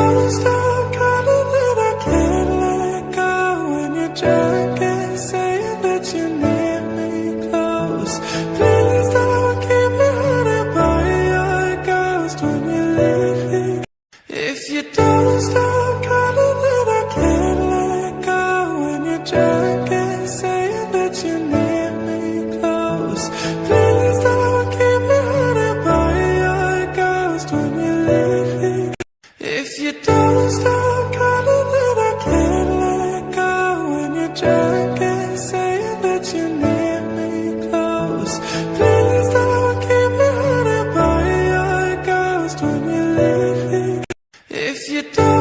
don't stop calling, then I can't let go. When you're drunk and saying that you need me close, please don't keep me haunted by your ghost when you leave me. If you don't stop calling, then I can't let go. When you're drunk and saying that you need me close, please don't keep me haunted by your ghost when you leave me. If you don't stop calling, then I can't let go. When you're drunk and saying that you need me close, please don't keep me haunted by your ghost when you leave me. If you don't